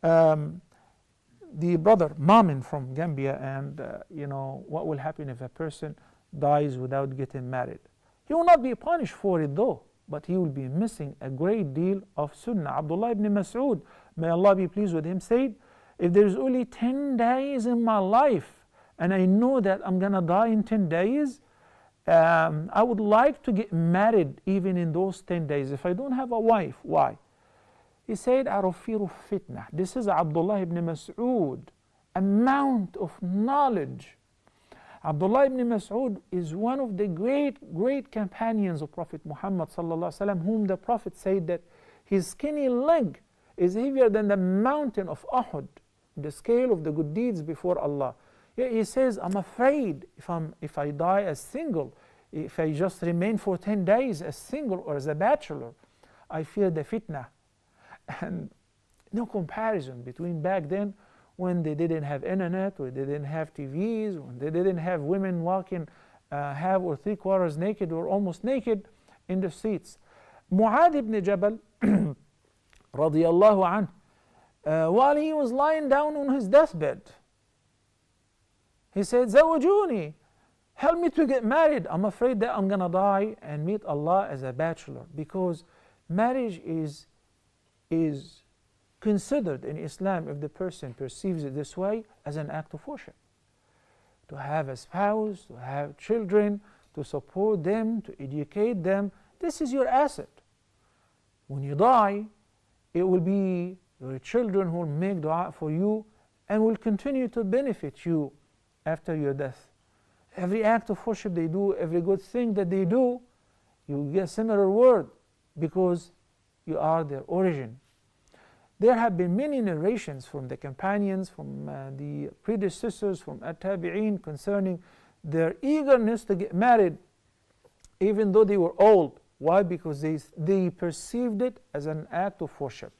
the brother Mamin from Gambia, and what will happen if a person dies without getting married. He will not be punished for it though, but he will be missing a great deal of sunnah. Abdullah ibn Mas'ud, may Allah be pleased with him, said, if there is only 10 days in my life and I know that I'm gonna die in 10 days, I would like to get married even in those 10 days if I don't have a wife. Why? He said, out of fear of fitna. This is Abdullah ibn Mas'ud, amount of knowledge. Abdullah ibn Mas'ud is one of the great companions of Prophet Muhammad sallallahu alaihi wasallam, whom the Prophet said that his skinny leg is heavier than the mountain of Uhud, the scale of the good deeds before Allah. Yet he says, I'm afraid if I die as single, if I just remain for 10 days as single or as a bachelor, I fear the fitna. And no comparison between back then when they didn't have internet, or they didn't have TVs, when they didn't have women walking half or three quarters naked or almost naked in the streets. Mu'adh ibn Jabal radiyallahu anh, while he was lying down on his deathbed, he said, Zawajuni, help me to get married. I'm afraid that I'm gonna die and meet Allah as a bachelor, because marriage is considered in Islam, if the person perceives it this way, as an act of worship. To have a spouse, to have children, to support them, to educate them, this is your asset. When you die, it will be your children who will make dua for you and will continue to benefit you after your death. Every act of worship they do, every good thing that they do, you get a similar word, because you are their origin. There have been many narrations from the companions, from the predecessors, from At-Tabi'een, concerning their eagerness to get married even though they were old. Why? Because they perceived it as an act of worship.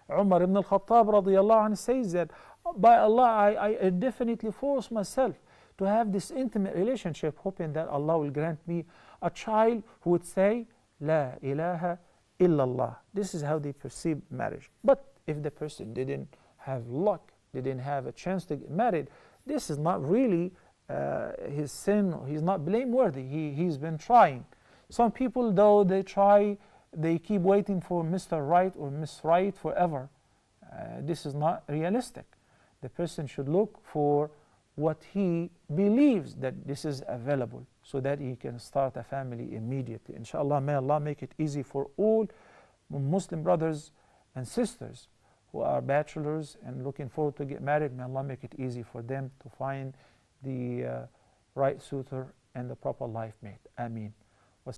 Umar ibn al-Khattab radiyallahu anhu says that, by Allah, I definitely force myself to have this intimate relationship, hoping that Allah will grant me a child who would say, La ilaha illallah. This is how they perceive marriage. But if the person didn't have luck, didn't have a chance to get married, this is not really his sin. He's not blameworthy. He's been trying. Some people, though, they try, they keep waiting for Mr. Right or Miss Right forever. This is not realistic. The person should look for what he believes that this is available, so that he can start a family immediately. Inshallah, may Allah make it easy for all Muslim brothers and sisters who are bachelors and looking forward to get married. May Allah make it easy for them to find the right suitor and the proper life mate. Ameen.